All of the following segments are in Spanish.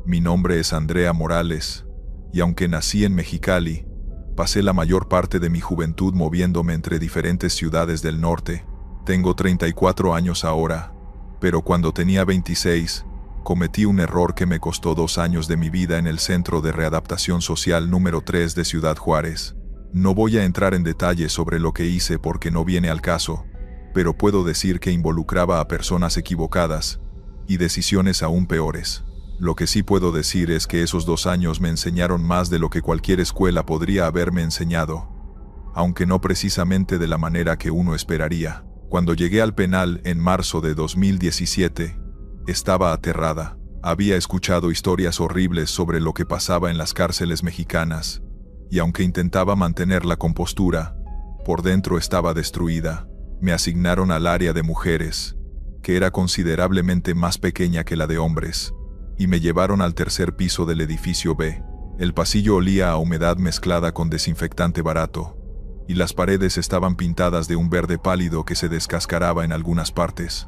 Mi nombre es Andrea Morales, y aunque nací en Mexicali, pasé la mayor parte de mi juventud moviéndome entre diferentes ciudades del norte. Tengo 34 años ahora, pero cuando tenía 26, cometí un error que me costó 2 años de mi vida en el Centro de Readaptación Social número 3 de Ciudad Juárez. No voy a entrar en detalles sobre lo que hice porque no viene al caso, pero puedo decir que involucraba a personas equivocadas y decisiones aún peores. Lo que sí puedo decir es que esos 2 años me enseñaron más de lo que cualquier escuela podría haberme enseñado, aunque no precisamente de la manera que uno esperaría. Cuando llegué al penal en marzo de 2017, estaba aterrada. Había escuchado historias horribles sobre lo que pasaba en las cárceles mexicanas, y aunque intentaba mantener la compostura, por dentro estaba destruida. Me asignaron al área de mujeres, que era considerablemente más pequeña que la de hombres, y me llevaron al tercer piso del edificio B. El pasillo olía a humedad mezclada con desinfectante barato, y las paredes estaban pintadas de un verde pálido que se descascaraba en algunas partes.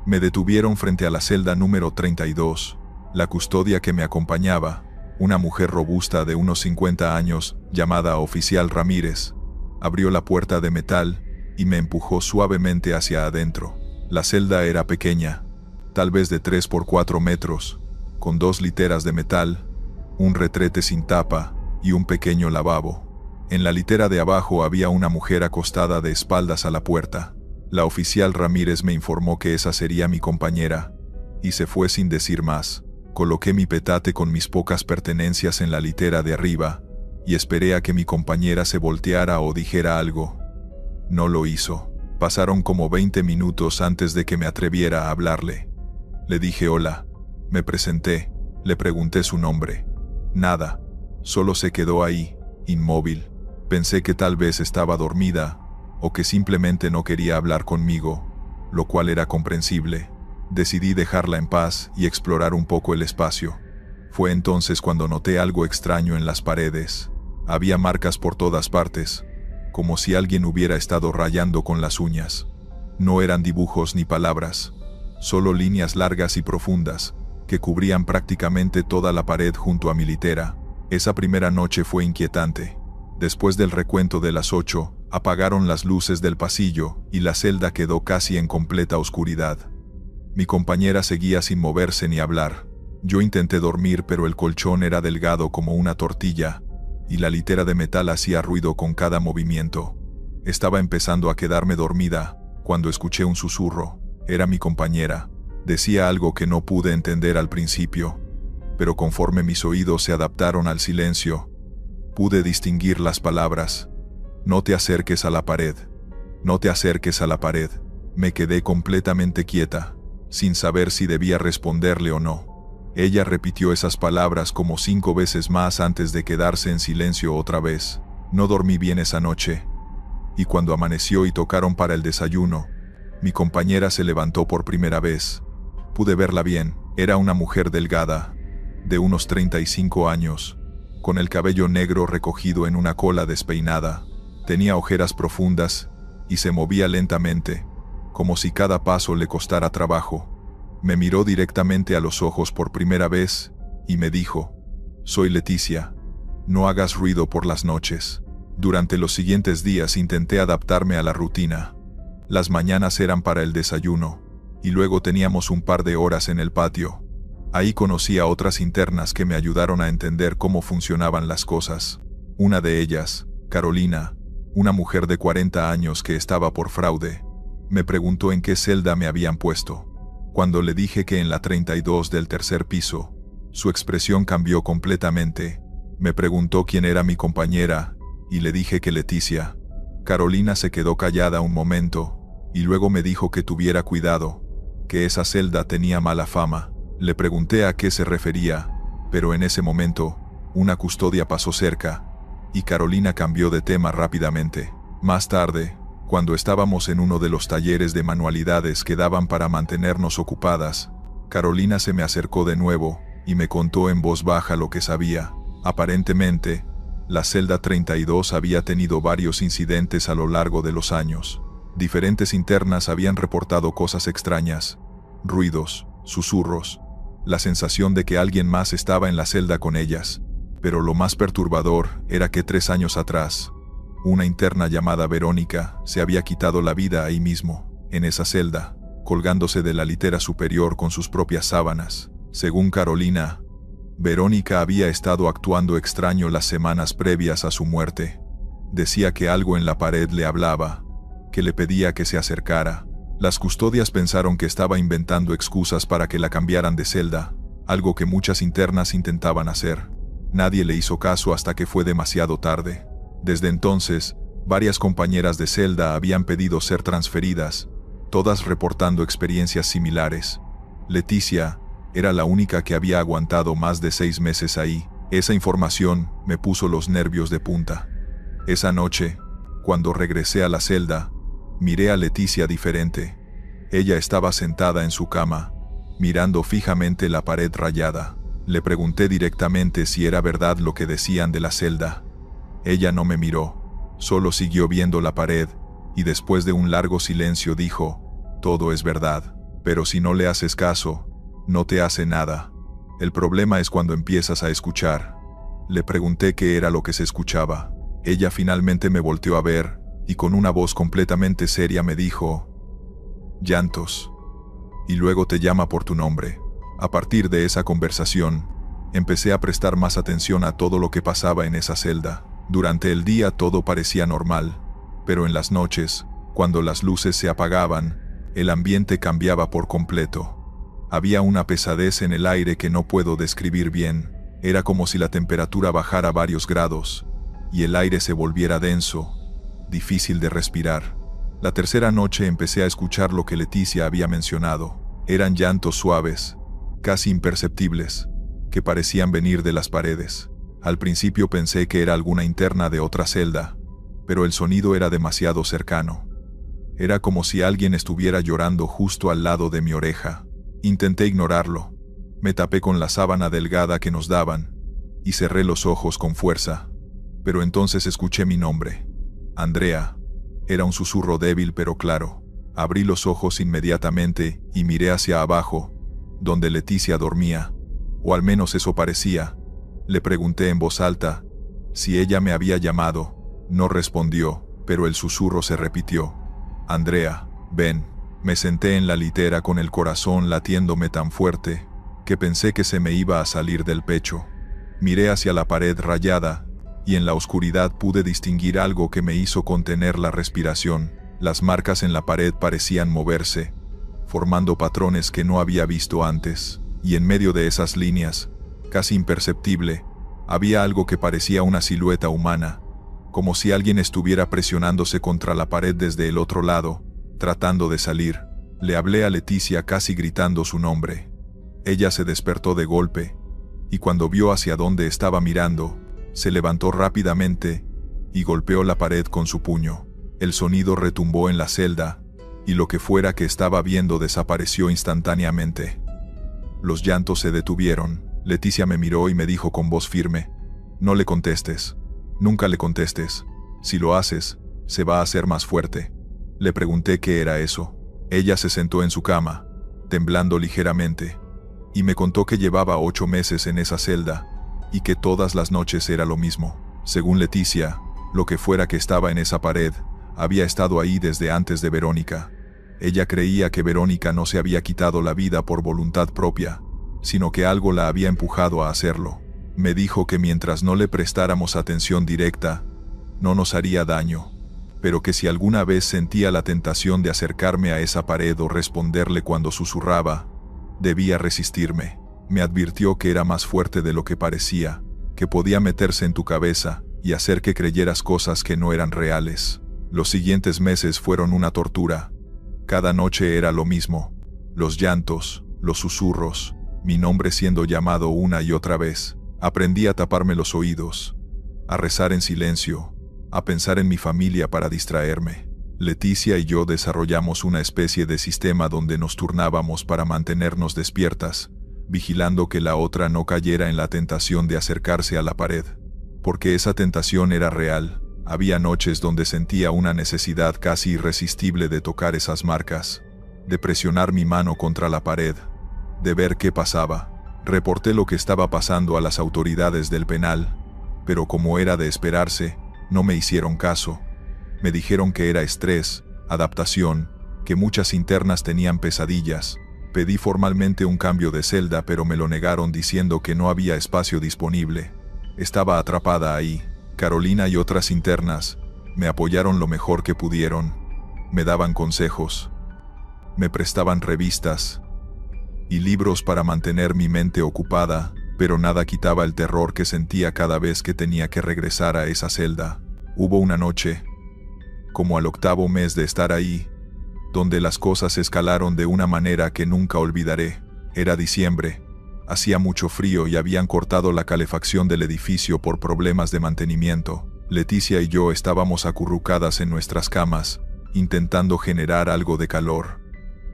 Me detuvieron frente a la celda número 32. La custodia que me acompañaba, una mujer robusta de unos 50 años, llamada Oficial Ramírez, abrió la puerta de metal y me empujó suavemente hacia adentro. La celda era pequeña, tal vez de 3 por 4 metros, con 2 literas de metal, un retrete sin tapa y un pequeño lavabo. En la litera de abajo había una mujer acostada de espaldas a la puerta. La oficial Ramírez me informó que esa sería mi compañera, y se fue sin decir más. Coloqué mi petate con mis pocas pertenencias en la litera de arriba, y esperé a que mi compañera se volteara o dijera algo. No lo hizo. Pasaron como 20 minutos antes de que me atreviera a hablarle. Le dije hola. Me presenté. Le pregunté su nombre. Nada. Solo se quedó ahí, inmóvil. Pensé que tal vez estaba dormida, o que simplemente no quería hablar conmigo, lo cual era comprensible. Decidí dejarla en paz y explorar un poco el espacio. Fue entonces cuando noté algo extraño en las paredes. Había marcas por todas partes, como si alguien hubiera estado rayando con las uñas. No eran dibujos ni palabras, solo líneas largas y profundas, que cubrían prácticamente toda la pared junto a mi litera. Esa primera noche fue inquietante. Después del recuento de las 8, apagaron las luces del pasillo y la celda quedó casi en completa oscuridad. Mi compañera seguía sin moverse ni hablar. Yo intenté dormir, pero el colchón era delgado como una tortilla, y la litera de metal hacía ruido con cada movimiento. Estaba empezando a quedarme dormida, cuando escuché un susurro. Era mi compañera. Decía algo que no pude entender al principio, pero conforme mis oídos se adaptaron al silencio, pude distinguir las palabras. No te acerques a la pared. No te acerques a la pared. Me quedé completamente quieta, sin saber si debía responderle o no. Ella repitió esas palabras como 5 veces más antes de quedarse en silencio otra vez. No dormí bien esa noche, y cuando amaneció y tocaron para el desayuno, mi compañera se levantó por primera vez. Pude verla bien. Era una mujer delgada, de unos 35 años, con el cabello negro recogido en una cola despeinada. Tenía ojeras profundas y se movía lentamente, como si cada paso le costara trabajo. Me miró directamente a los ojos por primera vez y me dijo: «Soy Leticia. No hagas ruido por las noches». Durante los siguientes días intenté adaptarme a la rutina. Las mañanas eran para el desayuno, y luego teníamos un par de horas en el patio. Ahí conocí a otras internas que me ayudaron a entender cómo funcionaban las cosas. Una de ellas, Carolina, una mujer de 40 años que estaba por fraude, me preguntó en qué celda me habían puesto. Cuando le dije que en la 32 del tercer piso, su expresión cambió completamente. Me preguntó quién era mi compañera, y le dije que Leticia. Carolina se quedó callada un momento, y luego me dijo que tuviera cuidado, que esa celda tenía mala fama. Le pregunté a qué se refería, pero en ese momento, una custodia pasó cerca, y Carolina cambió de tema rápidamente. Más tarde, cuando estábamos en uno de los talleres de manualidades que daban para mantenernos ocupadas, Carolina se me acercó de nuevo y me contó en voz baja lo que sabía. Aparentemente, la celda 32 había tenido varios incidentes a lo largo de los años. Diferentes internas habían reportado cosas extrañas, ruidos, susurros, la sensación de que alguien más estaba en la celda con ellas. Pero lo más perturbador era que 3 años atrás, una interna llamada Verónica se había quitado la vida ahí mismo, en esa celda, colgándose de la litera superior con sus propias sábanas. Según Carolina, Verónica había estado actuando extraño las semanas previas a su muerte. Decía que algo en la pared le hablaba, que le pedía que se acercara. Las custodias pensaron que estaba inventando excusas para que la cambiaran de celda, algo que muchas internas intentaban hacer. Nadie le hizo caso hasta que fue demasiado tarde. Desde entonces, varias compañeras de celda habían pedido ser transferidas, todas reportando experiencias similares. Leticia era la única que había aguantado más de 6 meses ahí. Esa información me puso los nervios de punta. Esa noche, cuando regresé a la celda, miré a Leticia diferente. Ella estaba sentada en su cama, mirando fijamente la pared rayada. Le pregunté directamente si era verdad lo que decían de la celda. Ella no me miró, solo siguió viendo la pared, y después de un largo silencio dijo: «Todo es verdad, pero si no le haces caso, no te hace nada. El problema es cuando empiezas a escuchar». Le pregunté qué era lo que se escuchaba. Ella finalmente me volteó a ver, y con una voz completamente seria me dijo: «Llantos. Y luego te llama por tu nombre». A partir de esa conversación, empecé a prestar más atención a todo lo que pasaba en esa celda. Durante el día todo parecía normal, pero en las noches, cuando las luces se apagaban, el ambiente cambiaba por completo. Había una pesadez en el aire que no puedo describir bien. Era como si la temperatura bajara varios grados, y el aire se volviera denso, difícil de respirar. La tercera noche empecé a escuchar lo que Leticia había mencionado. Eran llantos suaves, casi imperceptibles, que parecían venir de las paredes. Al principio pensé que era alguna interna de otra celda, pero el sonido era demasiado cercano. Era como si alguien estuviera llorando justo al lado de mi oreja. Intenté ignorarlo. Me tapé con la sábana delgada que nos daban, y cerré los ojos con fuerza. Pero entonces escuché mi nombre. «Andrea». Era un susurro débil pero claro. Abrí los ojos inmediatamente y miré hacia abajo, donde Leticia dormía, o al menos eso parecía. Le pregunté en voz alta si ella me había llamado. No respondió, pero el susurro se repitió. «Andrea, ven». Me senté en la litera con el corazón latiéndome tan fuerte que pensé que se me iba a salir del pecho. Miré hacia la pared rayada, y en la oscuridad pude distinguir algo que me hizo contener la respiración. Las marcas en la pared parecían moverse, formando patrones que no había visto antes, y en medio de esas líneas, casi imperceptible, había algo que parecía una silueta humana, como si alguien estuviera presionándose contra la pared desde el otro lado, tratando de salir. Le hablé a Leticia casi gritando su nombre. Ella se despertó de golpe, y cuando vio hacia dónde estaba mirando, se levantó rápidamente y golpeó la pared con su puño. El sonido retumbó en la celda, y lo que fuera que estaba viendo desapareció instantáneamente. Los llantos se detuvieron. Leticia me miró y me dijo con voz firme: «No le contestes. Nunca le contestes. Si lo haces, se va a hacer más fuerte». Le pregunté qué era eso. Ella se sentó en su cama, temblando ligeramente, y me contó que llevaba 8 meses en esa celda, y que todas las noches era lo mismo. Según Leticia, lo que fuera que estaba en esa pared, había estado ahí desde antes de Verónica. Ella creía que Verónica no se había quitado la vida por voluntad propia, sino que algo la había empujado a hacerlo. Me dijo que mientras no le prestáramos atención directa, no nos haría daño, pero que si alguna vez sentía la tentación de acercarme a esa pared o responderle cuando susurraba, debía resistirme. Me advirtió que era más fuerte de lo que parecía, que podía meterse en tu cabeza y hacer que creyeras cosas que no eran reales. Los siguientes meses fueron una tortura. Cada noche era lo mismo: los llantos, los susurros, mi nombre siendo llamado una y otra vez. Aprendí a taparme los oídos, a rezar en silencio, a pensar en mi familia para distraerme. Leticia y yo desarrollamos una especie de sistema donde nos turnábamos para mantenernos despiertas, vigilando que la otra no cayera en la tentación de acercarse a la pared. Porque esa tentación era real. Había noches donde sentía una necesidad casi irresistible de tocar esas marcas, de presionar mi mano contra la pared, de ver qué pasaba. Reporté lo que estaba pasando a las autoridades del penal, pero como era de esperarse, no me hicieron caso. Me dijeron que era estrés, adaptación, que muchas internas tenían pesadillas. Pedí formalmente un cambio de celda, pero me lo negaron diciendo que no había espacio disponible. Estaba atrapada ahí. Carolina y otras internas me apoyaron lo mejor que pudieron. Me daban consejos. Me prestaban revistas y libros para mantener mi mente ocupada, pero nada quitaba el terror que sentía cada vez que tenía que regresar a esa celda. Hubo una noche, como al 8º mes de estar ahí, donde las cosas escalaron de una manera que nunca olvidaré. Era diciembre, hacía mucho frío y habían cortado la calefacción del edificio por problemas de mantenimiento. Leticia y yo estábamos acurrucadas en nuestras camas, intentando generar algo de calor.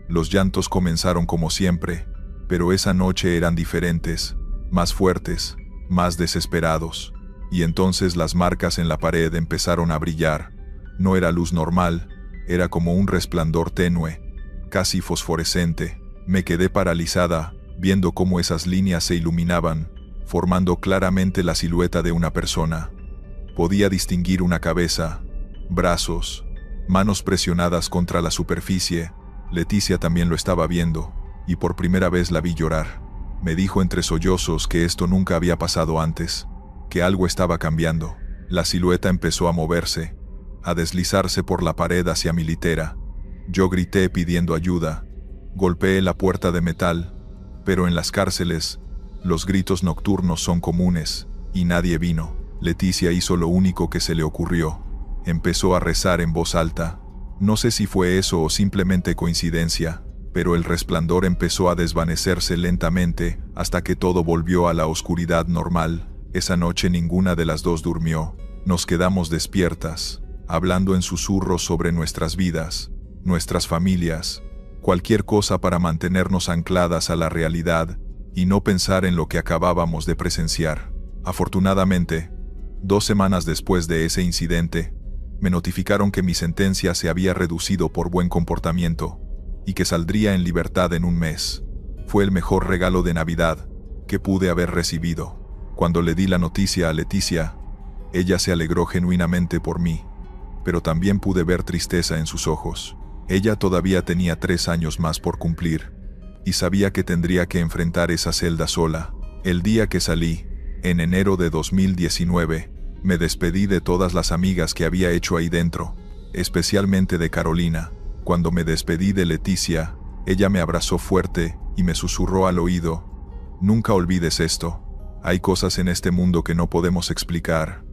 Los llantos comenzaron como siempre, pero esa noche eran diferentes, más fuertes, más desesperados. Y entonces las marcas en la pared empezaron a brillar. No era luz normal, era como un resplandor tenue, casi fosforescente. Me quedé paralizada, viendo cómo esas líneas se iluminaban, formando claramente la silueta de una persona. Podía distinguir una cabeza, brazos, manos presionadas contra la superficie. Leticia también lo estaba viendo, y por primera vez la vi llorar. Me dijo entre sollozos que esto nunca había pasado antes, que algo estaba cambiando. La silueta empezó a moverse, a deslizarse por la pared hacia mi litera. Yo grité pidiendo ayuda. Golpeé la puerta de metal, pero en las cárceles, los gritos nocturnos son comunes, y nadie vino. Leticia hizo lo único que se le ocurrió. Empezó a rezar en voz alta. No sé si fue eso o simplemente coincidencia, pero el resplandor empezó a desvanecerse lentamente hasta que todo volvió a la oscuridad normal. Esa noche ninguna de las dos durmió. Nos quedamos despiertas, hablando en susurros sobre nuestras vidas, nuestras familias, cualquier cosa para mantenernos ancladas a la realidad y no pensar en lo que acabábamos de presenciar. Afortunadamente, 2 semanas después de ese incidente, me notificaron que mi sentencia se había reducido por buen comportamiento y que saldría en libertad en un mes. Fue el mejor regalo de Navidad que pude haber recibido. Cuando le di la noticia a Leticia, ella se alegró genuinamente por mí, pero también pude ver tristeza en sus ojos. Ella todavía tenía 3 años más por cumplir, y sabía que tendría que enfrentar esa celda sola. El día que salí, en enero de 2019, me despedí de todas las amigas que había hecho ahí dentro, especialmente de Carolina. Cuando me despedí de Leticia, ella me abrazó fuerte y me susurró al oído: «Nunca olvides esto. Hay cosas en este mundo que no podemos explicar,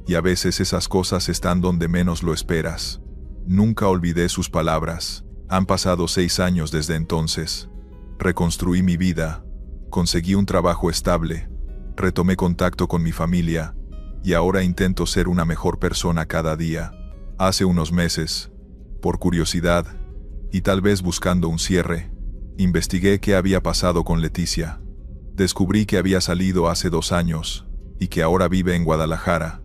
y a veces esas cosas están donde menos lo esperas». Nunca olvidé sus palabras. Han pasado 6 años desde entonces. Reconstruí mi vida, conseguí un trabajo estable, retomé contacto con mi familia, y ahora intento ser una mejor persona cada día. Hace unos meses, por curiosidad, y tal vez buscando un cierre, investigué qué había pasado con Leticia. Descubrí que había salido hace 2 años, y que ahora vive en Guadalajara.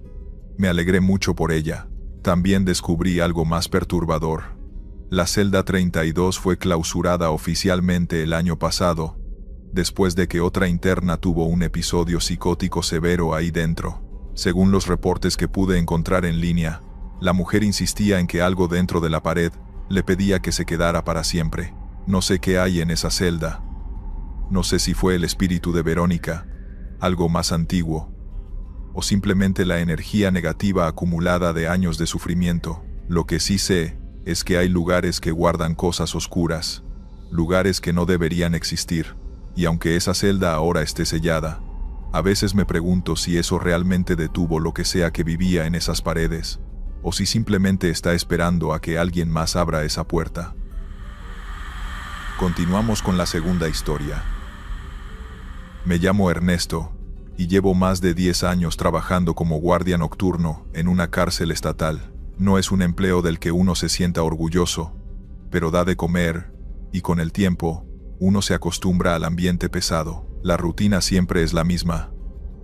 Me alegré mucho por ella. También descubrí algo más perturbador. La celda 32 fue clausurada oficialmente el año pasado, después de que otra interna tuvo un episodio psicótico severo ahí dentro. Según los reportes que pude encontrar en línea, la mujer insistía en que algo dentro de la pared le pedía que se quedara para siempre. No sé qué hay en esa celda. No sé si fue el espíritu de Verónica, algo más antiguo, o simplemente la energía negativa acumulada de años de sufrimiento. Lo que sí sé es que hay lugares que guardan cosas oscuras, lugares que no deberían existir, y aunque esa celda ahora esté sellada, a veces me pregunto si eso realmente detuvo lo que sea que vivía en esas paredes, o si simplemente está esperando a que alguien más abra esa puerta. Continuamos con la segunda historia. Me llamo Ernesto, y llevo más de 10 años trabajando como guardia nocturno en una cárcel estatal. No es un empleo del que uno se sienta orgulloso, pero da de comer, y con el tiempo, uno se acostumbra al ambiente pesado. La rutina siempre es la misma: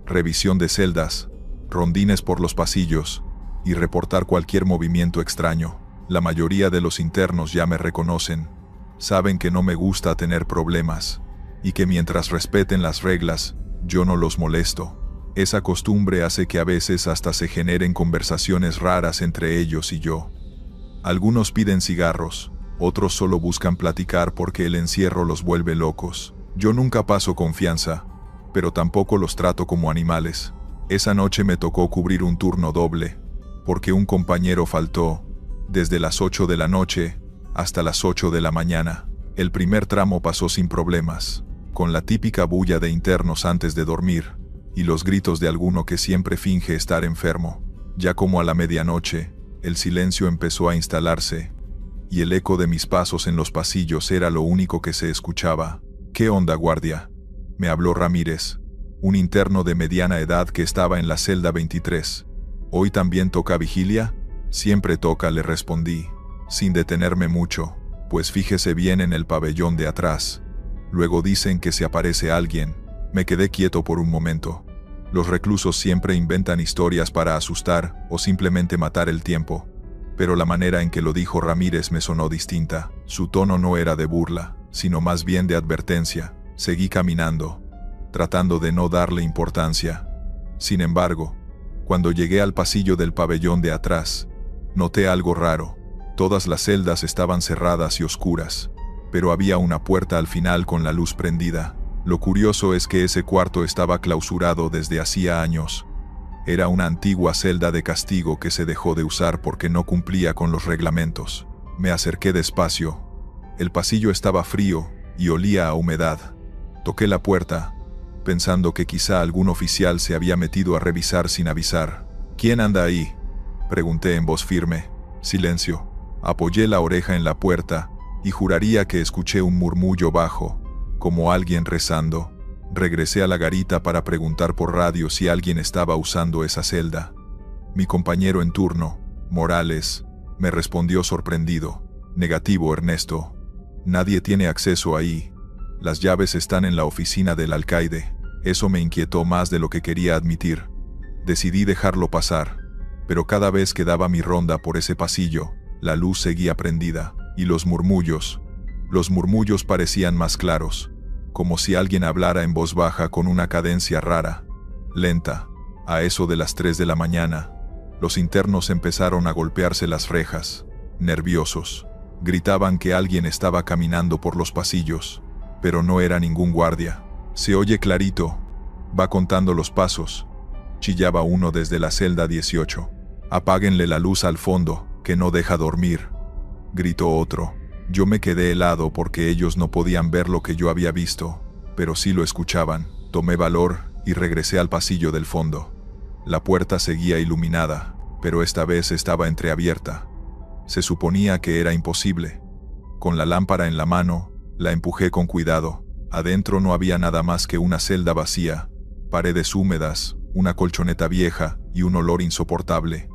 revisión de celdas, rondines por los pasillos, y reportar cualquier movimiento extraño. La mayoría de los internos ya me reconocen, saben que no me gusta tener problemas, y que mientras respeten las reglas, yo no los molesto. Esa costumbre hace que a veces hasta se generen conversaciones raras entre ellos y yo. Algunos piden cigarros, otros solo buscan platicar porque el encierro los vuelve locos. Yo nunca paso confianza, pero tampoco los trato como animales. Esa noche me tocó cubrir un turno doble, porque un compañero faltó, desde las 8 de la noche hasta las 8 de la mañana. El primer tramo pasó sin problemas, con la típica bulla de internos antes de dormir, y los gritos de alguno que siempre finge estar enfermo. Ya como a la medianoche, el silencio empezó a instalarse, y el eco de mis pasos en los pasillos era lo único que se escuchaba. «¿Qué onda, guardia?», me habló Ramírez, un interno de mediana edad que estaba en la celda 23. «¿Hoy también toca vigilia?». «Siempre toca», le respondí, sin detenerme mucho, «pues fíjese bien en el pabellón de atrás. Luego dicen que se aparece alguien». Me quedé quieto por un momento. Los reclusos siempre inventan historias para asustar o simplemente matar el tiempo. Pero la manera en que lo dijo Ramírez me sonó distinta. Su tono no era de burla, sino más bien de advertencia. Seguí caminando, tratando de no darle importancia. Sin embargo, cuando llegué al pasillo del pabellón de atrás, noté algo raro. Todas las celdas estaban cerradas y oscuras, pero había una puerta al final con la luz prendida. Lo curioso es que ese cuarto estaba clausurado desde hacía años. Era una antigua celda de castigo que se dejó de usar porque no cumplía con los reglamentos. Me acerqué despacio. El pasillo estaba frío y olía a humedad. Toqué la puerta, pensando que quizá algún oficial se había metido a revisar sin avisar. «¿Quién anda ahí?», pregunté en voz firme. Silencio. Apoyé la oreja en la puerta y juraría que escuché un murmullo bajo, como alguien rezando. Regresé a la garita para preguntar por radio si alguien estaba usando esa celda. Mi compañero en turno, Morales, me respondió sorprendido. «Negativo, Ernesto. Nadie tiene acceso ahí. Las llaves están en la oficina del alcaide». Eso me inquietó más de lo que quería admitir. Decidí dejarlo pasar, pero cada vez que daba mi ronda por ese pasillo, la luz seguía prendida, y los murmullos parecían más claros, como si alguien hablara en voz baja con una cadencia rara, lenta. A eso de las 3 de la mañana, los internos empezaron a golpearse las rejas, nerviosos. Gritaban que alguien estaba caminando por los pasillos, pero no era ningún guardia. «Se oye clarito, va contando los pasos», chillaba uno desde la celda 18. «Apáguenle la luz al fondo, que no deja dormir», gritó otro. Yo me quedé helado porque ellos no podían ver lo que yo había visto, pero sí lo escuchaban. Tomé valor y regresé al pasillo del fondo. La puerta seguía iluminada, pero esta vez estaba entreabierta. Se suponía que era imposible. Con la lámpara en la mano, la empujé con cuidado. Adentro no había nada más que una celda vacía, paredes húmedas, una colchoneta vieja y un olor insoportable.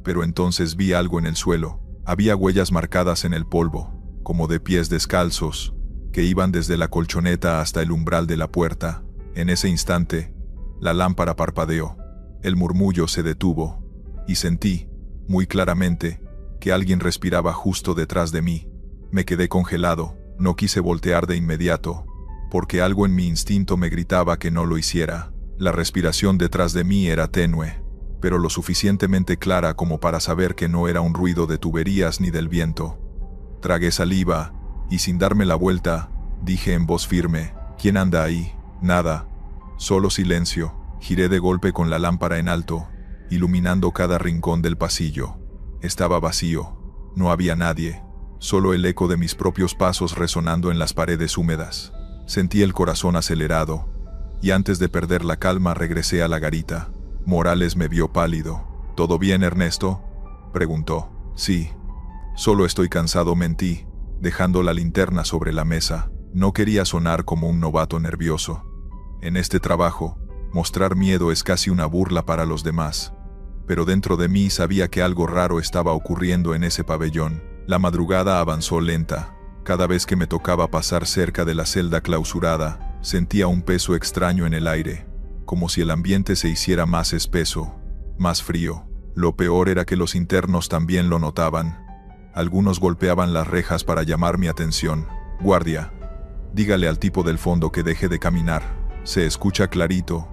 Pero entonces vi algo en el suelo. Había huellas marcadas en el polvo, como de pies descalzos, que iban desde la colchoneta hasta el umbral de la puerta. En ese instante, la lámpara parpadeó. El murmullo se detuvo, y sentí, muy claramente, que alguien respiraba justo detrás de mí. Me quedé congelado, no quise voltear de inmediato, porque algo en mi instinto me gritaba que no lo hiciera. La respiración detrás de mí era tenue, pero lo suficientemente clara como para saber que no era un ruido de tuberías ni del viento. Tragué saliva, y sin darme la vuelta, dije en voz firme: «¿Quién anda ahí?». Nada, solo silencio. Giré de golpe con la lámpara en alto, iluminando cada rincón del pasillo. Estaba vacío, no había nadie, solo el eco de mis propios pasos resonando en las paredes húmedas. Sentí el corazón acelerado, y antes de perder la calma regresé a la garita. Morales me vio pálido. «¿Todo bien, Ernesto?», preguntó. «Sí. Solo estoy cansado», mentí, dejando la linterna sobre la mesa. No quería sonar como un novato nervioso. En este trabajo, mostrar miedo es casi una burla para los demás. Pero dentro de mí sabía que algo raro estaba ocurriendo en ese pabellón. La madrugada avanzó lenta. Cada vez que me tocaba pasar cerca de la celda clausurada, sentía un peso extraño en el aire, como si el ambiente se hiciera más espeso, más frío. Lo peor era que los internos también lo notaban. Algunos golpeaban las rejas para llamar mi atención. «Guardia», Dígale al tipo del fondo que deje de caminar. Se escucha clarito.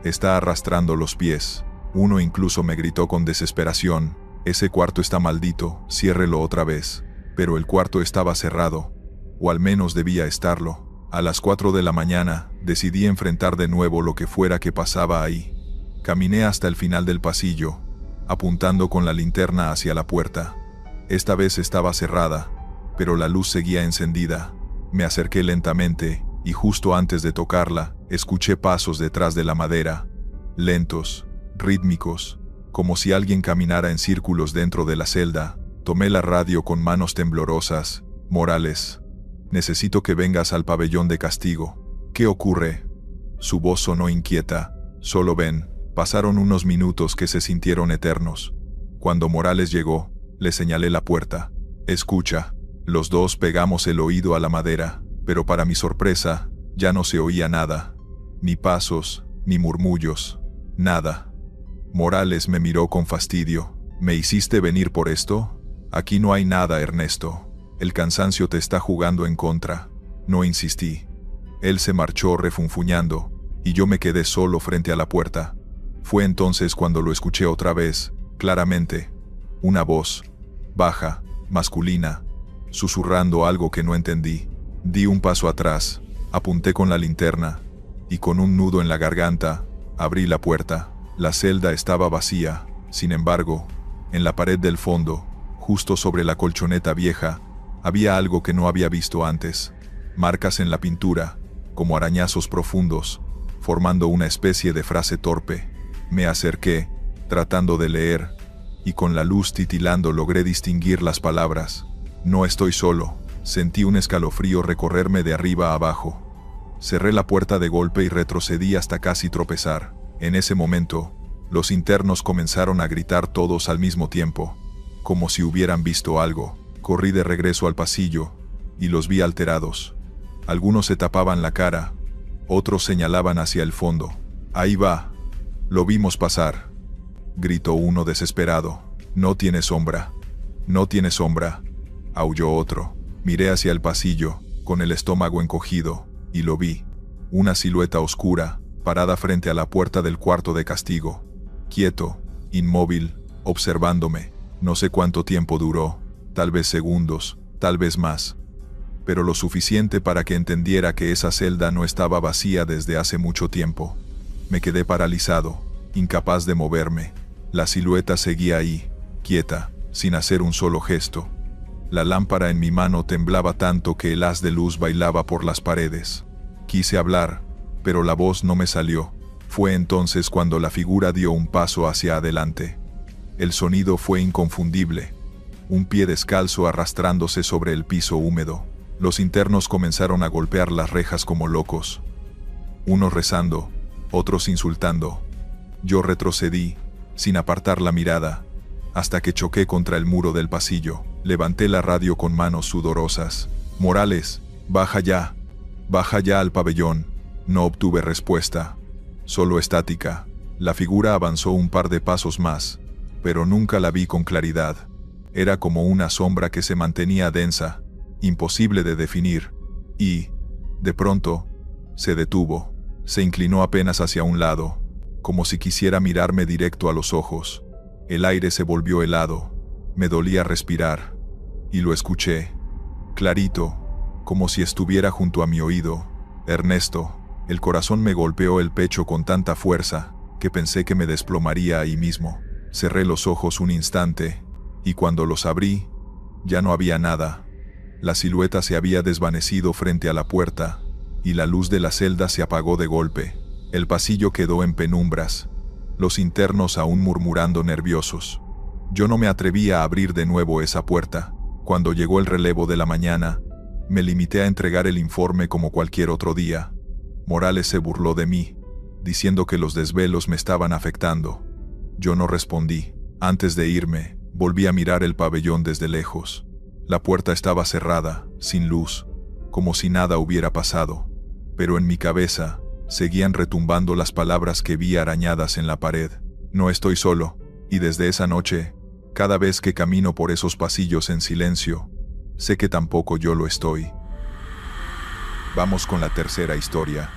Está arrastrando los pies. Uno incluso me gritó con desesperación: ese cuarto está maldito, ciérrelo otra vez. Pero el cuarto estaba cerrado. O al menos debía estarlo. A las 4 de la mañana, decidí enfrentar de nuevo lo que fuera que pasaba ahí. Caminé hasta el final del pasillo, apuntando con la linterna hacia la puerta. Esta vez estaba cerrada, pero la luz seguía encendida. Me acerqué lentamente, y justo antes de tocarla, escuché pasos detrás de la madera. Lentos, rítmicos, como si alguien caminara en círculos dentro de la celda. Tomé la radio con manos temblorosas. Morales, necesito que vengas al pabellón de castigo. ¿Qué ocurre? Su voz sonó inquieta. Solo ven. Pasaron unos minutos que se sintieron eternos. Cuando Morales llegó, le señalé la puerta. Escucha. Los dos pegamos el oído a la madera, pero para mi sorpresa, ya no se oía nada. Ni pasos, ni murmullos. Nada. Morales me miró con fastidio. ¿Me hiciste venir por esto? Aquí no hay nada, Ernesto. El cansancio te está jugando en contra. No insistí. Él se marchó refunfuñando, y yo me quedé solo frente a la puerta. Fue entonces cuando lo escuché otra vez, claramente. Una voz, baja, masculina, susurrando algo que no entendí. Di un paso atrás, apunté con la linterna, y con un nudo en la garganta, abrí la puerta. La celda estaba vacía. Sin embargo, en la pared del fondo, justo sobre la colchoneta vieja, había algo que no había visto antes. Marcas en la pintura, como arañazos profundos, formando una especie de frase torpe. Me acerqué, tratando de leer, y con la luz titilando logré distinguir las palabras. No estoy solo. Sentí un escalofrío recorrerme de arriba a abajo. Cerré la puerta de golpe y retrocedí hasta casi tropezar. En ese momento, los internos comenzaron a gritar todos al mismo tiempo, como si hubieran visto algo. Corrí de regreso al pasillo, y los vi alterados. Algunos se tapaban la cara, otros señalaban hacia el fondo. Ahí va. Lo vimos pasar, gritó uno desesperado. No tiene sombra. No tiene sombra, aulló otro. Miré hacia el pasillo, con el estómago encogido, y lo vi. Una silueta oscura, parada frente a la puerta del cuarto de castigo. Quieto, inmóvil, observándome. No sé cuánto tiempo duró, tal vez segundos, tal vez más. Pero lo suficiente para que entendiera que esa celda no estaba vacía desde hace mucho tiempo. Me quedé paralizado, incapaz de moverme. La silueta seguía ahí, quieta, sin hacer un solo gesto. La lámpara en mi mano temblaba tanto que el haz de luz bailaba por las paredes. Quise hablar, pero la voz no me salió. Fue entonces cuando la figura dio un paso hacia adelante. El sonido fue inconfundible. Un pie descalzo arrastrándose sobre el piso húmedo. Los internos comenzaron a golpear las rejas como locos. Unos rezando, otros insultando. Yo retrocedí, sin apartar la mirada, hasta que choqué contra el muro del pasillo. Levanté la radio con manos sudorosas. Morales, baja ya al pabellón. No obtuve respuesta, solo estática. La figura avanzó un par de pasos más, pero nunca la vi con claridad. Era como una sombra que se mantenía densa, imposible de definir, y, de pronto, se detuvo. Se inclinó apenas hacia un lado, como si quisiera mirarme directo a los ojos. El aire se volvió helado. Me dolía respirar. Y lo escuché, clarito, como si estuviera junto a mi oído. Ernesto. El corazón me golpeó el pecho con tanta fuerza, que pensé que me desplomaría ahí mismo. Cerré los ojos un instante, y cuando los abrí, ya no había nada. La silueta se había desvanecido frente a la puerta, y la luz de la celda se apagó de golpe. El pasillo quedó en penumbras, los internos aún murmurando nerviosos. Yo no me atrevía a abrir de nuevo esa puerta. Cuando llegó el relevo de la mañana, me limité a entregar el informe como cualquier otro día. Morales se burló de mí, diciendo que los desvelos me estaban afectando. Yo no respondí. Antes de irme, volví a mirar el pabellón desde lejos. La puerta estaba cerrada, sin luz, como si nada hubiera pasado. Pero en mi cabeza, seguían retumbando las palabras que vi arañadas en la pared. No estoy solo, y desde esa noche, cada vez que camino por esos pasillos en silencio, sé que tampoco yo lo estoy. Vamos con la tercera historia.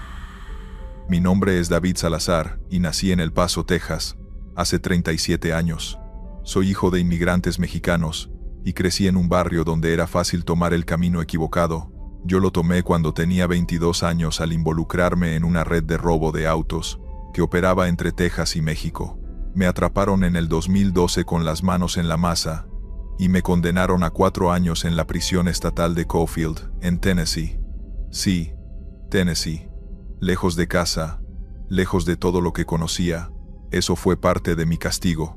Mi nombre es David Salazar y nací en El Paso, Texas, hace 37 años. Soy hijo de inmigrantes mexicanos y crecí en un barrio donde era fácil tomar el camino equivocado. Yo lo tomé cuando tenía 22 años al involucrarme en una red de robo de autos que operaba entre Texas y México. Me atraparon en el 2012 con las manos en la masa y me condenaron a 4 años en la prisión estatal de Cofield, en Tennessee. Sí, Tennessee. Lejos de casa, lejos de todo lo que conocía. Eso fue parte de mi castigo,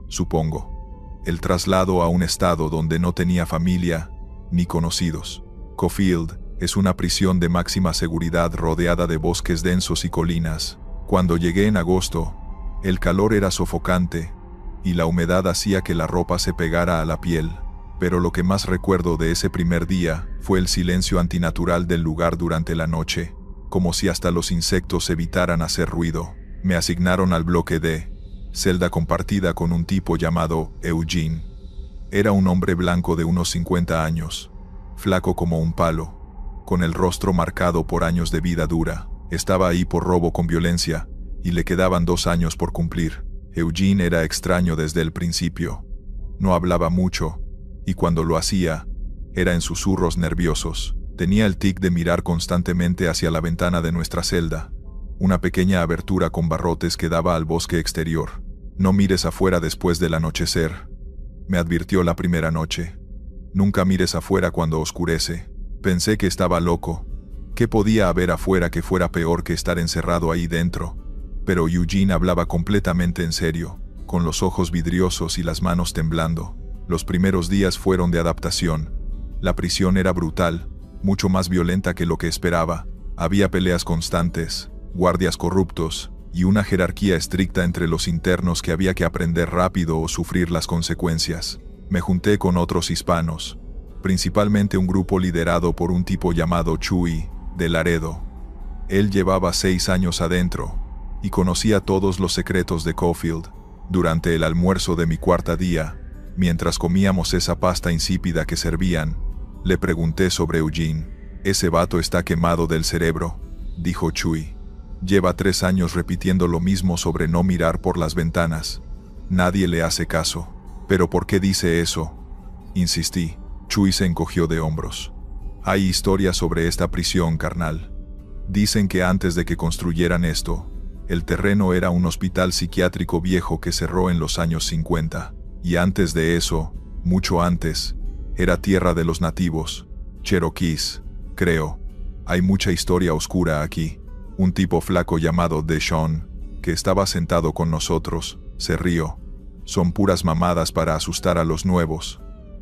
supongo. El traslado a un estado donde no tenía familia ni conocidos. Cofield es una prisión de máxima seguridad rodeada de bosques densos y colinas. Cuando llegué en agosto, el calor era sofocante y la humedad hacía que la ropa se pegara a la piel. Pero lo que más recuerdo de ese primer día fue el silencio antinatural del lugar durante la noche, como si hasta los insectos evitaran hacer ruido. Me asignaron al bloque D, celda compartida con un tipo llamado Eugene. Era un hombre blanco de unos 50 años, flaco como un palo, con el rostro marcado por años de vida dura. Estaba ahí por robo con violencia, y le quedaban 2 años por cumplir. Eugene era extraño desde el principio. No hablaba mucho, y cuando lo hacía, era en susurros nerviosos. Tenía el tic de mirar constantemente hacia la ventana de nuestra celda, una pequeña abertura con barrotes que daba al bosque exterior. No mires afuera después del anochecer, me advirtió la primera noche. Nunca mires afuera cuando oscurece. Pensé que estaba loco. ¿Qué podía haber afuera que fuera peor que estar encerrado ahí dentro? Pero Eugene hablaba completamente en serio, con los ojos vidriosos y las manos temblando. Los primeros días fueron de adaptación. La prisión era brutal, mucho más violenta que lo que esperaba. Había peleas constantes, guardias corruptos y una jerarquía estricta entre los internos que había que aprender rápido o sufrir las consecuencias. Me junté con otros hispanos, principalmente un grupo liderado por un tipo llamado Chuy, de Laredo. Él llevaba 6 años adentro y conocía todos los secretos de Cofield. Durante el almuerzo de mi 4º día, mientras comíamos esa pasta insípida que servían, le pregunté sobre Eugene. «Ese vato está quemado del cerebro», dijo Chuy. «Lleva 3 años repitiendo lo mismo sobre no mirar por las ventanas. Nadie le hace caso». «¿Pero por qué dice eso?», insistí. Chuy se encogió de hombros. «Hay historias sobre esta prisión, carnal. Dicen que antes de que construyeran esto, el terreno era un hospital psiquiátrico viejo que cerró en los años 50. Y antes de eso, mucho antes, era tierra de los nativos, Cherokees, creo. Hay mucha historia oscura aquí». Un tipo flaco llamado Deshaun, que estaba sentado con nosotros, se rió. «Son puras mamadas para asustar a los nuevos.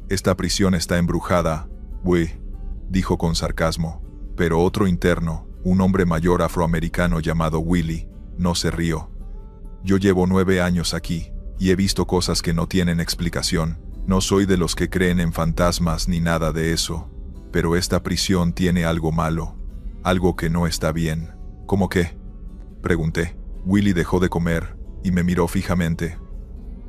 Esta prisión está embrujada, güey», dijo con sarcasmo. Pero otro interno, un hombre mayor afroamericano llamado Willie, no se rió. «Yo llevo 9 años aquí, y he visto cosas que no tienen explicación. No soy de los que creen en fantasmas ni nada de eso. Pero esta prisión tiene algo malo, algo que no está bien». «¿Cómo qué?», pregunté. Willie dejó de comer y me miró fijamente.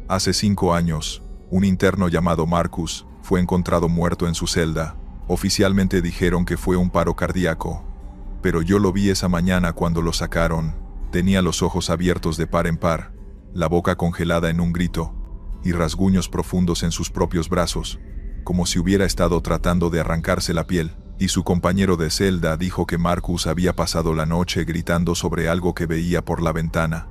«Hace 5 años, un interno llamado Marcus fue encontrado muerto en su celda. Oficialmente dijeron que fue un paro cardíaco, pero yo lo vi esa mañana cuando lo sacaron. Tenía los ojos abiertos de par en par, la boca congelada en un grito, y rasguños profundos en sus propios brazos, como si hubiera estado tratando de arrancarse la piel». Y su compañero de celda dijo que Marcus había pasado la noche gritando sobre algo que veía por la ventana.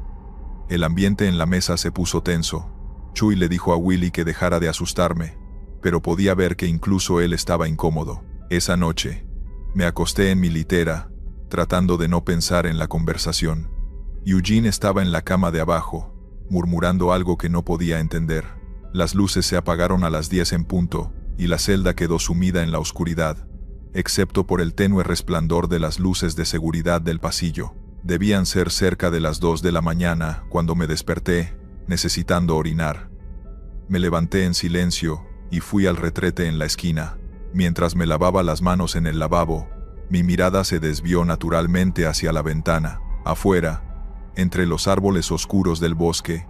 El ambiente en la mesa se puso tenso. Chuy le dijo a Willie que dejara de asustarme, pero podía ver que incluso él estaba incómodo. Esa noche, me acosté en mi litera, tratando de no pensar en la conversación. Eugene estaba en la cama de abajo, murmurando algo que no podía entender. Las luces se apagaron a las 10 en punto, y la celda quedó sumida en la oscuridad, excepto por el tenue resplandor de las luces de seguridad del pasillo. Debían ser cerca de las 2 de la mañana cuando me desperté, necesitando orinar. Me levanté en silencio y fui al retrete en la esquina. Mientras me lavaba las manos en el lavabo, mi mirada se desvió naturalmente hacia la ventana. Afuera, entre los árboles oscuros del bosque,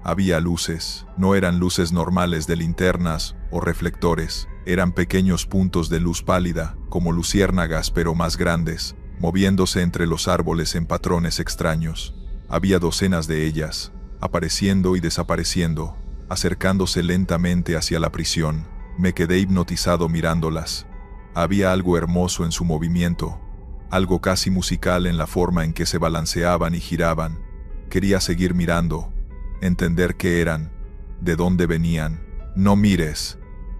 Había luces, no eran luces normales de linternas o reflectores, eran pequeños puntos de luz pálida, como luciérnagas pero más grandes, moviéndose entre los árboles en patrones extraños. Había docenas de ellas, apareciendo y desapareciendo, acercándose lentamente hacia la prisión. Me quedé hipnotizado mirándolas. Había algo hermoso en su movimiento, algo casi musical en la forma en que se balanceaban y giraban. Quería seguir mirando, entender qué eran, de dónde venían. «No mires»,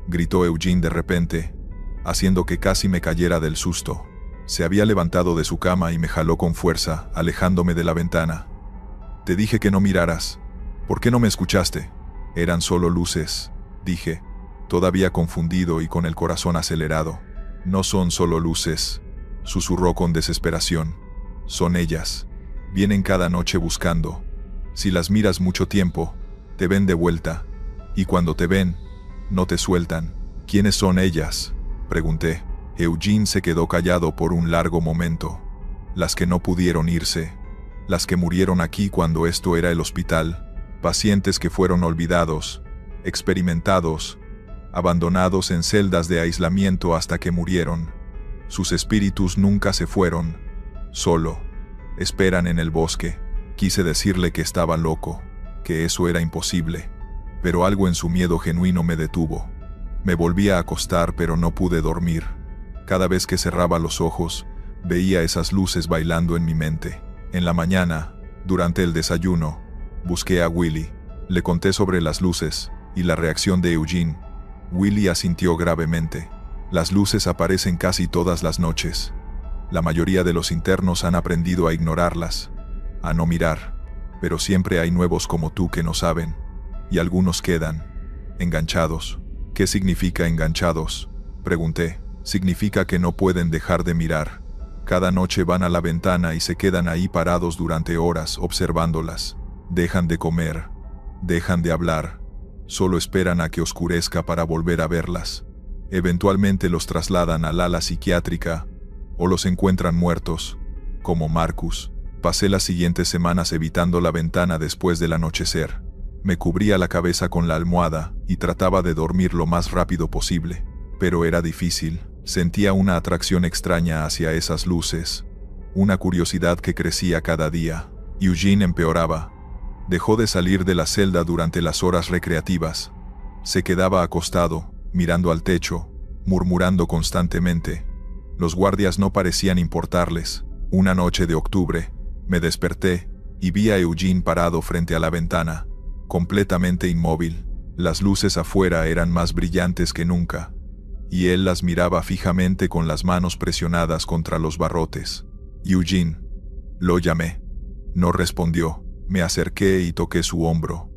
gritó Eugene de repente, haciendo que casi me cayera del susto. Se había levantado de su cama y me jaló con fuerza, alejándome de la ventana. «Te dije que no miraras. ¿Por qué no me escuchaste?» «Eran solo luces», dije, todavía confundido y con el corazón acelerado. «No son solo luces», susurró con desesperación. «Son ellas. Vienen cada noche buscando. Si las miras mucho tiempo, te ven de vuelta. Y cuando te ven, no te sueltan». «¿Quiénes son ellas?», pregunté. Eugene se quedó callado por un largo momento. «Las que no pudieron irse. Las que murieron aquí cuando esto era el hospital. Pacientes que fueron olvidados, experimentados, abandonados en celdas de aislamiento hasta que murieron. Sus espíritus nunca se fueron. Solo esperan en el bosque». Quise decirle que estaba loco, que eso era imposible, pero algo en su miedo genuino me detuvo. Me volví a acostar, pero no pude dormir. Cada vez que cerraba los ojos, veía esas luces bailando en mi mente. En la mañana, durante el desayuno, busqué a Willy. Le conté sobre las luces y la reacción de Eugene. Willy asintió gravemente. «Las luces aparecen casi todas las noches. La mayoría de los internos han aprendido a ignorarlas, a no mirar, pero siempre hay nuevos como tú que no saben, y algunos quedan enganchados». «¿Qué significa enganchados?», pregunté. «Significa que no pueden dejar de mirar. Cada noche van a la ventana y se quedan ahí parados durante horas observándolas. Dejan de comer, dejan de hablar, solo esperan a que oscurezca para volver a verlas. Eventualmente los trasladan al ala psiquiátrica o los encuentran muertos, como Marcus». Pasé las siguientes semanas evitando la ventana después del anochecer. Me cubría la cabeza con la almohada y trataba de dormir lo más rápido posible, pero era difícil. Sentía una atracción extraña hacia esas luces, una curiosidad que crecía cada día. Eugene empeoraba. Dejó de salir de la celda durante las horas recreativas. Se quedaba acostado, mirando al techo, murmurando constantemente. Los guardias no parecían importarles. Una noche de octubre, me desperté y vi a Eugene parado frente a la ventana, completamente inmóvil. Las luces afuera eran más brillantes que nunca, y él las miraba fijamente con las manos presionadas contra los barrotes. «Eugene», lo llamé. No respondió. Me acerqué y toqué su hombro.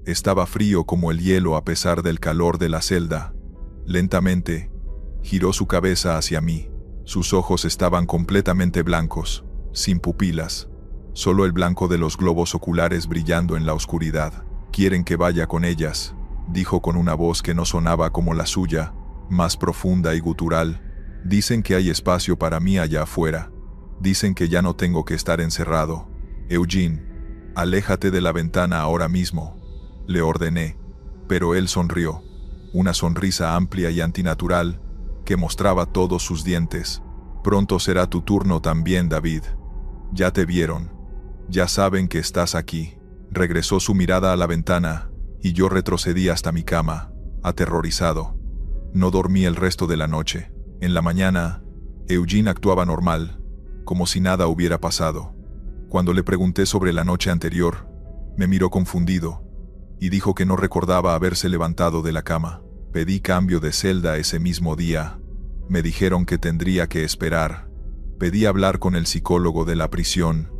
Estaba frío como el hielo a pesar del calor de la celda. Lentamente, giró su cabeza hacia mí. Sus ojos estaban completamente blancos, sin pupilas. Solo el blanco de los globos oculares brillando en la oscuridad. «Quieren que vaya con ellas», dijo con una voz que no sonaba como la suya, más profunda y gutural. «Dicen que hay espacio para mí allá afuera. Dicen que ya no tengo que estar encerrado. Eugene, aléjate de la ventana ahora mismo», le ordené. Pero él sonrió. Una sonrisa amplia y antinatural que mostraba todos sus dientes. «Pronto será tu turno también, David. Ya te vieron. Ya saben que estás aquí». Regresó su mirada a la ventana, y yo retrocedí hasta mi cama, aterrorizado. No dormí el resto de la noche. En la mañana, Eugene actuaba normal, como si nada hubiera pasado. Cuando le pregunté sobre la noche anterior, me miró confundido, y dijo que no recordaba haberse levantado de la cama. Pedí cambio de celda ese mismo día. Me dijeron que tendría que esperar. Pedí hablar con el psicólogo de la prisión.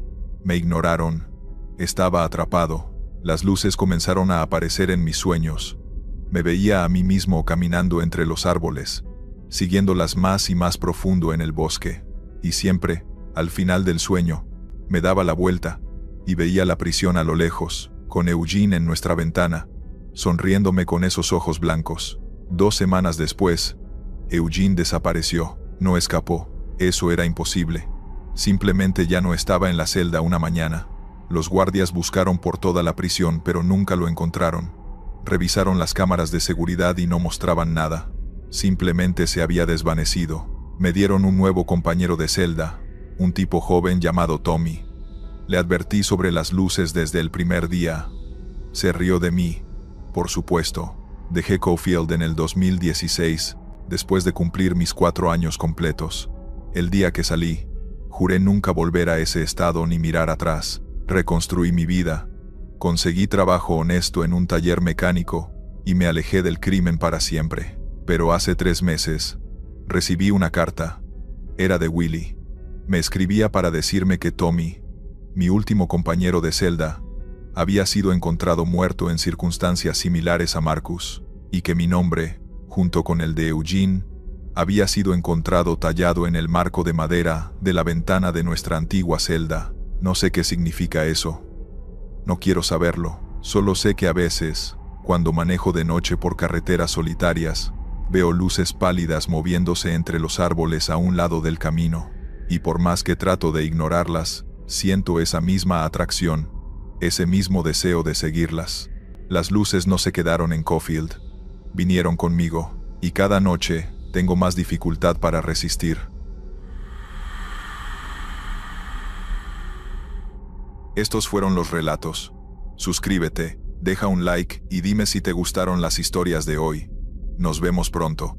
Me ignoraron. Estaba atrapado. Las luces comenzaron a aparecer en mis sueños. Me veía a mí mismo caminando entre los árboles, siguiéndolas más y más profundo en el bosque. Y siempre, al final del sueño, me daba la vuelta y veía la prisión a lo lejos, con Eugene en nuestra ventana, sonriéndome con esos ojos blancos. 2 semanas después, Eugene desapareció. No escapó. Eso era imposible. Simplemente ya no estaba en la celda una mañana. Los guardias buscaron por toda la prisión, pero nunca lo encontraron. Revisaron las cámaras de seguridad y no mostraban nada. Simplemente se había desvanecido. Me dieron un nuevo compañero de celda, un tipo joven llamado Tommy. Le advertí sobre las luces desde el primer día. Se rió de mí. Por supuesto, dejé Caulfield en el 2016, después de cumplir mis 4 años completos. El día que salí, juré nunca volver a ese estado ni mirar atrás. Reconstruí mi vida. Conseguí trabajo honesto en un taller mecánico y me alejé del crimen para siempre. Pero hace 3 meses, recibí una carta. Era de Willie. Me escribía para decirme que Tommy, mi último compañero de celda, había sido encontrado muerto en circunstancias similares a Marcus, y que mi nombre, junto con el de Eugene, había sido encontrado tallado en el marco de madera de la ventana de nuestra antigua celda. No sé qué significa eso. No quiero saberlo. Solo sé que a veces, cuando manejo de noche por carreteras solitarias, veo luces pálidas moviéndose entre los árboles a un lado del camino, y por más que trato de ignorarlas, siento esa misma atracción, ese mismo deseo de seguirlas. Las luces no se quedaron en Caulfield, vinieron conmigo, y cada noche tengo más dificultad para resistir. Estos fueron los relatos. Suscríbete, deja un like y dime si te gustaron las historias de hoy. Nos vemos pronto.